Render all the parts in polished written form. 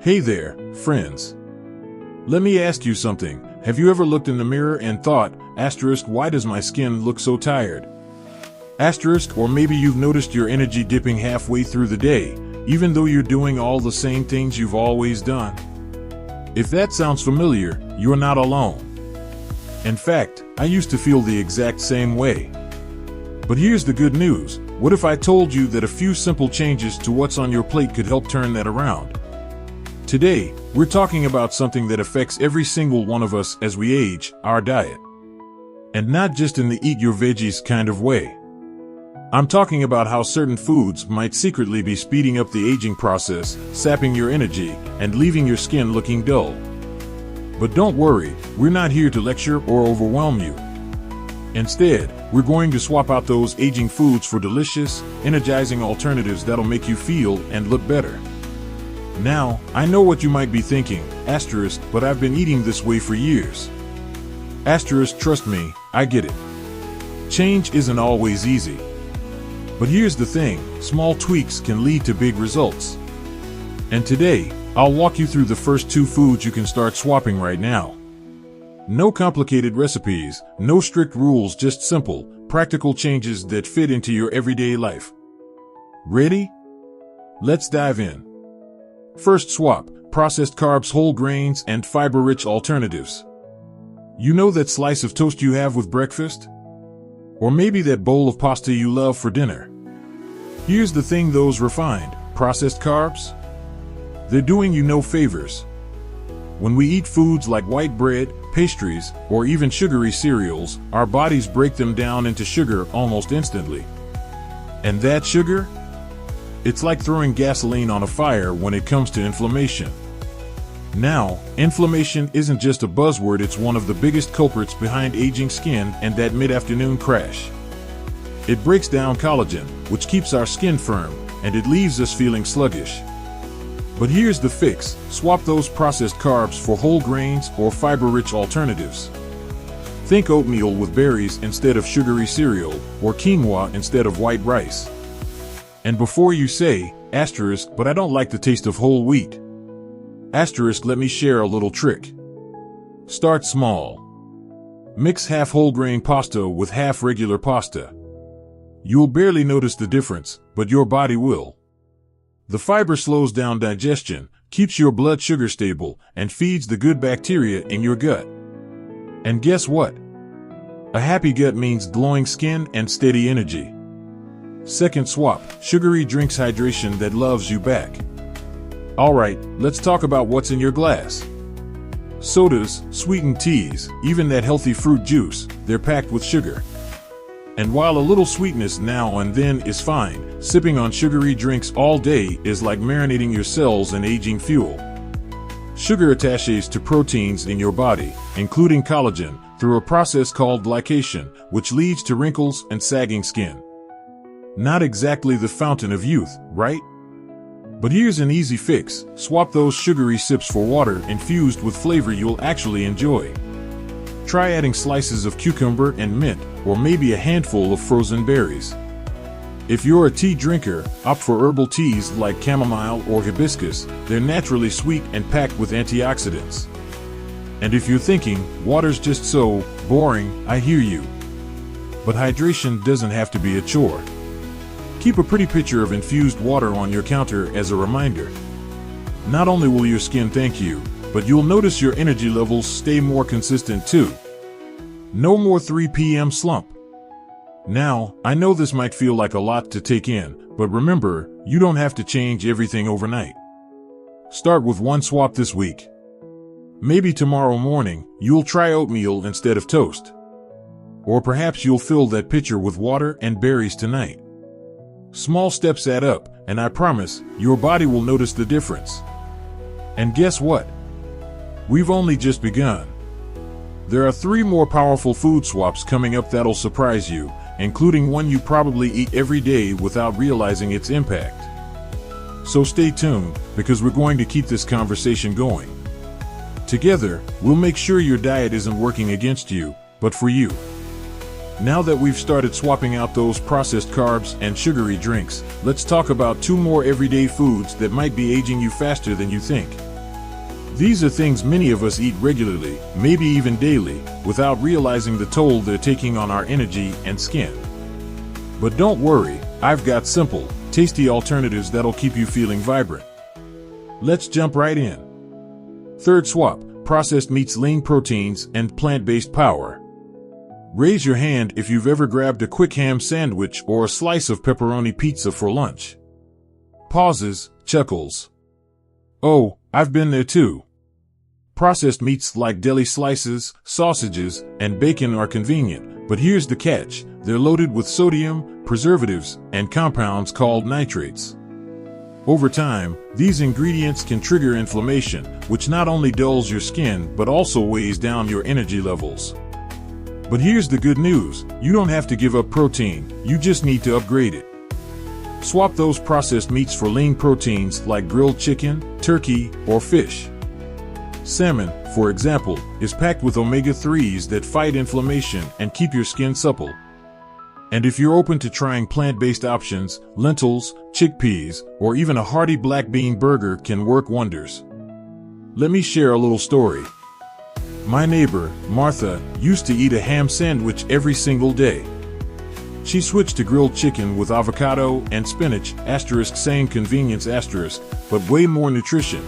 Hey there, friends. Let me ask you something. Have you ever looked in the mirror and thought, why does my skin look so tired? Or maybe you've noticed your energy dipping halfway through the day, even though you're doing all the same things you've always done. If that sounds familiar, you're not alone. In fact, I used to feel the exact same way. But here's the good news. What if I told you that a few simple changes to what's on your plate could help turn that around? Today, we're talking about something that affects every single one of us as we age, our diet. And not just in the eat your veggies kind of way. I'm talking about how certain foods might secretly be speeding up the aging process, sapping your energy, and leaving your skin looking dull. But don't worry, we're not here to lecture or overwhelm you. Instead, we're going to swap out those aging foods for delicious, energizing alternatives that'll make you feel and look better. Now, I know what you might be thinking, but I've been eating this way for years. Trust me, I get it. Change isn't always easy. But here's the thing, small tweaks can lead to big results. And today, I'll walk you through the first 2 foods you can start swapping right now. No complicated recipes, no strict rules, just simple, practical changes that fit into your everyday life. Ready? Let's dive in. First swap, processed carbs, whole grains, and fiber-rich alternatives. You know that slice of toast you have with breakfast? Or maybe that bowl of pasta you love for dinner? Here's the thing, those refined, processed carbs? They're doing you no favors. When we eat foods like white bread, pastries, or even sugary cereals, our bodies break them down into sugar almost instantly. And that sugar? It's like throwing gasoline on a fire when it comes to inflammation. Now, inflammation isn't just a buzzword, it's one of the biggest culprits behind aging skin and that mid-afternoon crash. It breaks down collagen, which keeps our skin firm, and it leaves us feeling sluggish. But here's the fix, swap those processed carbs for whole grains or fiber-rich alternatives. Think oatmeal with berries instead of sugary cereal, or quinoa instead of white rice. And before you say, but I don't like the taste of whole wheat. Let me share a little trick. Start small. Mix half whole grain pasta with half regular pasta. You'll barely notice the difference, but your body will. The fiber slows down digestion, keeps your blood sugar stable, and feeds the good bacteria in your gut. And guess what? A happy gut means glowing skin and steady energy. Second swap, sugary drinks, hydration that loves you back. Alright, let's talk about what's in your glass. Sodas, sweetened teas, even that healthy fruit juice, they're packed with sugar. And while a little sweetness now and then is fine, sipping on sugary drinks all day is like marinating your cells in aging fuel. Sugar attaches to proteins in your body, including collagen, through a process called glycation, which leads to wrinkles and sagging skin. Not exactly the fountain of youth, right? But here's an easy fix, swap those sugary sips for water infused with flavor you'll actually enjoy. Try adding slices of cucumber and mint, or maybe a handful of frozen berries. If you're a tea drinker, opt for herbal teas like chamomile or hibiscus, they're naturally sweet and packed with antioxidants. And if you're thinking, water's just so boring, I hear you. But hydration doesn't have to be a chore. Keep a pretty pitcher of infused water on your counter as a reminder. Not only will your skin thank you, but you'll notice your energy levels stay more consistent too. No more 3 p.m. slump. Now, I know this might feel like a lot to take in, but remember, you don't have to change everything overnight. Start with 1 swap this week. Maybe tomorrow morning, you'll try oatmeal instead of toast. Or perhaps you'll fill that pitcher with water and berries tonight. Small steps add up, and I promise, your body will notice the difference. And guess what? We've only just begun. There are 3 more powerful food swaps coming up that'll surprise you, including one you probably eat every day without realizing its impact. So stay tuned, because we're going to keep this conversation going. Together, we'll make sure your diet isn't working against you, but for you. Now that we've started swapping out those processed carbs and sugary drinks, let's talk about 2 more everyday foods that might be aging you faster than you think. These are things many of us eat regularly, maybe even daily, without realizing the toll they're taking on our energy and skin. But don't worry, I've got simple, tasty alternatives that'll keep you feeling vibrant. Let's jump right in. Third swap: processed meats, lean proteins, and plant-based power. Raise your hand if you've ever grabbed a quick ham sandwich or a slice of pepperoni pizza for lunch. Pauses, chuckles. Oh, I've been there too. Processed meats like deli slices, sausages, and bacon are convenient, but here's the catch: they're loaded with sodium, preservatives, and compounds called nitrates. Over time, these ingredients can trigger inflammation, which not only dulls your skin but also weighs down your energy levels. But here's the good news: you don't have to give up protein, you just need to upgrade it. Swap those processed meats for lean proteins like grilled chicken, turkey, or fish. Salmon, for example, is packed with omega-3s that fight inflammation and keep your skin supple. And if you're open to trying plant-based options, lentils, chickpeas, or even a hearty black bean burger can work wonders. Let me share a little story. My neighbor, Martha, used to eat a ham sandwich every single day. She switched to grilled chicken with avocado and spinach, same convenience, but way more nutrition.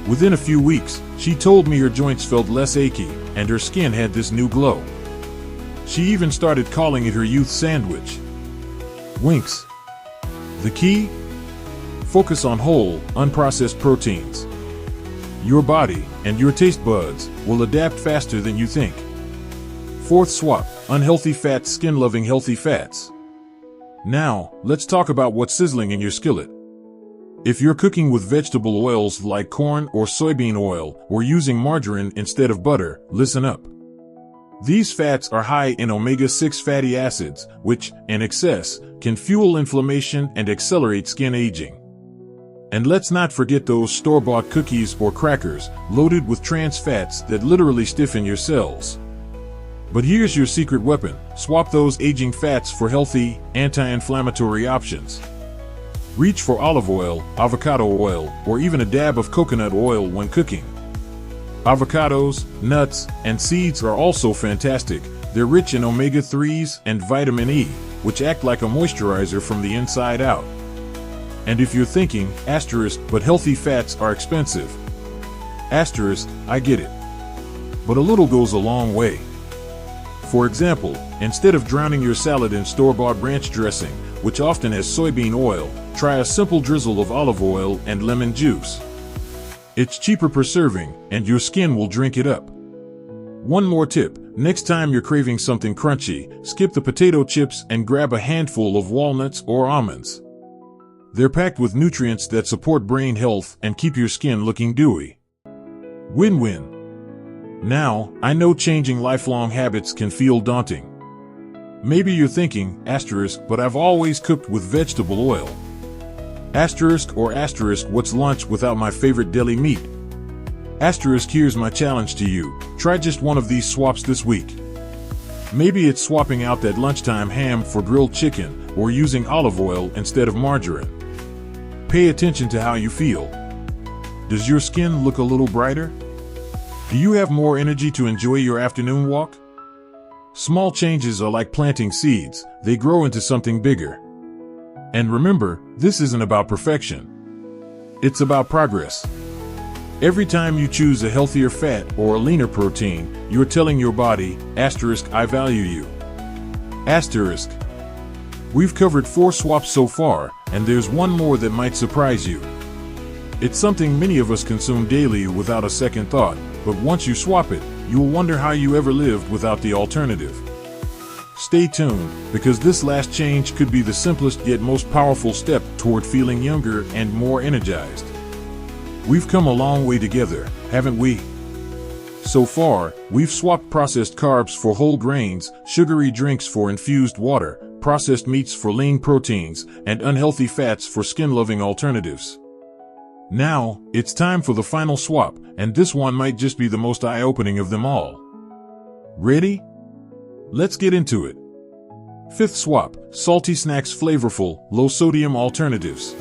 Within a few weeks, she told me her joints felt less achy, and her skin had this new glow. She even started calling it her youth sandwich. Winks. The key? Focus on whole, unprocessed proteins. Your body and your taste buds will adapt faster than you think. Fourth swap: unhealthy fats, skin-loving healthy fats. Now, let's talk about what's sizzling in your skillet. If you're cooking with vegetable oils like corn or soybean oil, or using margarine instead of butter, listen up. These fats are high in omega-6 fatty acids, which, in excess, can fuel inflammation and accelerate skin aging. And let's not forget those store-bought cookies or crackers, loaded with trans fats that literally stiffen your cells. But here's your secret weapon: swap those aging fats for healthy, anti-inflammatory options. Reach for olive oil, avocado oil, or even a dab of coconut oil when cooking. Avocados, nuts, and seeds are also fantastic. They're rich in omega-3s and vitamin E, which act like a moisturizer from the inside out. And if you're thinking, but healthy fats are expensive. I get it. But a little goes a long way. For example, instead of drowning your salad in store-bought ranch dressing, which often has soybean oil, try a simple drizzle of olive oil and lemon juice. It's cheaper per serving, and your skin will drink it up. One more tip: next time you're craving something crunchy, skip the potato chips and grab a handful of walnuts or almonds. They're packed with nutrients that support brain health and keep your skin looking dewy. Win-win. Now, I know changing lifelong habits can feel daunting. Maybe you're thinking, but I've always cooked with vegetable oil. What's lunch without my favorite deli meat? Here's my challenge to you: try just one of these swaps this week. Maybe it's swapping out that lunchtime ham for grilled chicken, or using olive oil instead of margarine. Pay attention to how you feel. Does your skin look a little brighter? Do you have more energy to enjoy your afternoon walk? Small changes are like planting seeds; they grow into something bigger. And remember, this isn't about perfection. It's about progress. Every time you choose a healthier fat or a leaner protein, you're telling your body, I value you. We've covered 4 swaps so far, and there's one more that might surprise you. It's something many of us consume daily without a second thought, but once you swap it, you'll wonder how you ever lived without the alternative. Stay tuned, because this last change could be the simplest yet most powerful step toward feeling younger and more energized. We've come a long way together, haven't we? So far, we've swapped processed carbs for whole grains, sugary drinks for infused water, processed meats for lean proteins, and unhealthy fats for skin-loving alternatives. Now, it's time for the final swap, and this one might just be the most eye-opening of them all. Ready? Let's get into it. Fifth swap: salty snacks, flavorful, low-sodium alternatives.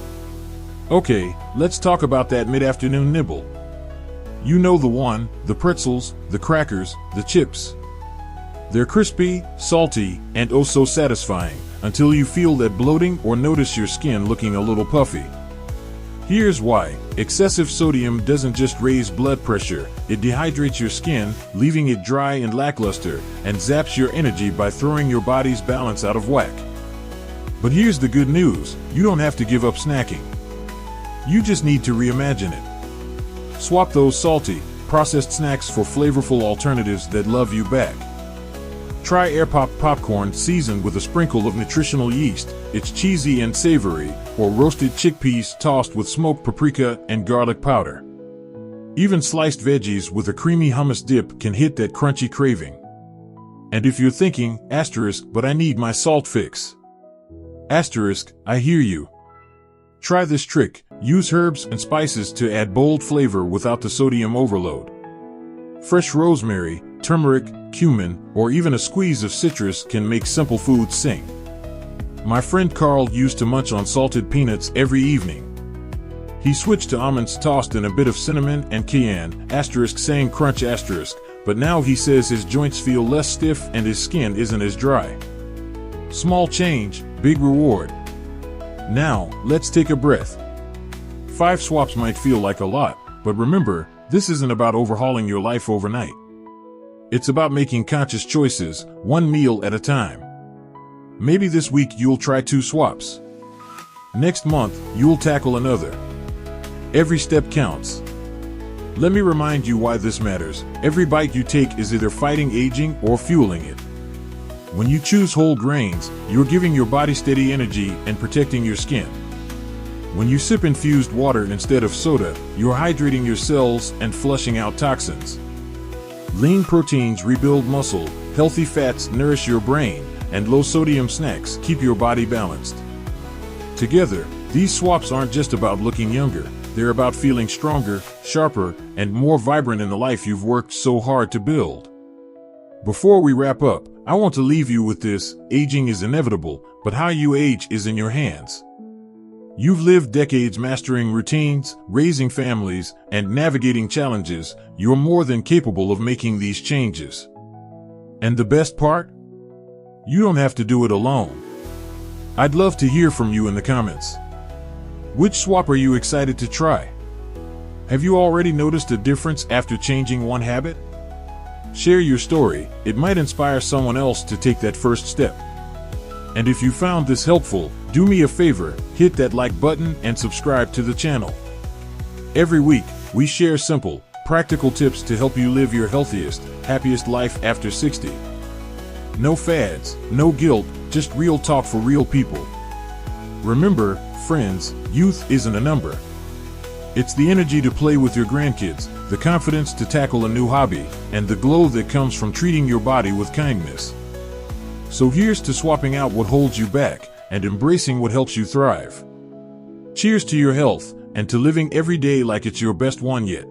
Okay, let's talk about that mid-afternoon nibble. You know the one, the pretzels, the crackers, the chips. They're crispy, salty, and oh so satisfying, until you feel that bloating or notice your skin looking a little puffy. Here's why. Excessive sodium doesn't just raise blood pressure, it dehydrates your skin, leaving it dry and lackluster, and zaps your energy by throwing your body's balance out of whack. But here's the good news, you don't have to give up snacking. You just need to reimagine it. Swap those salty, processed snacks for flavorful alternatives that love you back. Try Air Pop popcorn seasoned with a sprinkle of nutritional yeast. It's cheesy and savory, or roasted chickpeas tossed with smoked paprika and garlic powder. Even sliced veggies with a creamy hummus dip can hit that crunchy craving. And if you're thinking, but I need my salt fix. I hear you. Try this trick. Use herbs and spices to add bold flavor without the sodium overload. Fresh rosemary, turmeric, cumin, or even a squeeze of citrus can make simple foods sing. My friend Carl used to munch on salted peanuts every evening. He switched to almonds tossed in a bit of cinnamon and cayenne, saying crunch but now he says his joints feel less stiff and his skin isn't as dry. Small change, big reward. Now, let's take a breath. 5 swaps might feel like a lot, but remember, this isn't about overhauling your life overnight. It's about making conscious choices, one meal at a time. Maybe this week you'll try 2 swaps. Next month, you'll tackle another. Every step counts. Let me remind you why this matters. Every bite you take is either fighting aging or fueling it. When you choose whole grains, you're giving your body steady energy and protecting your skin. When you sip infused water instead of soda, you're hydrating your cells and flushing out toxins. Lean proteins rebuild muscle, healthy fats nourish your brain, and low-sodium snacks keep your body balanced. Together, these swaps aren't just about looking younger, they're about feeling stronger, sharper, and more vibrant in the life you've worked so hard to build. Before we wrap up, I want to leave you with this: aging is inevitable, but how you age is in your hands. You've lived decades mastering routines, raising families, and navigating challenges. You're more than capable of making these changes. And the best part? You don't have to do it alone. I'd love to hear from you in the comments. Which swap are you excited to try? Have you already noticed a difference after changing one habit? Share your story, it might inspire someone else to take that first step. And if you found this helpful, do me a favor, hit that like button and subscribe to the channel. Every week, we share simple, practical tips to help you live your healthiest, happiest life after 60. No fads, no guilt, just real talk for real people. Remember, friends, youth isn't a number. It's the energy to play with your grandkids, the confidence to tackle a new hobby, and the glow that comes from treating your body with kindness. So here's to swapping out what holds you back and embracing what helps you thrive. Cheers to your health and to living every day like it's your best one yet.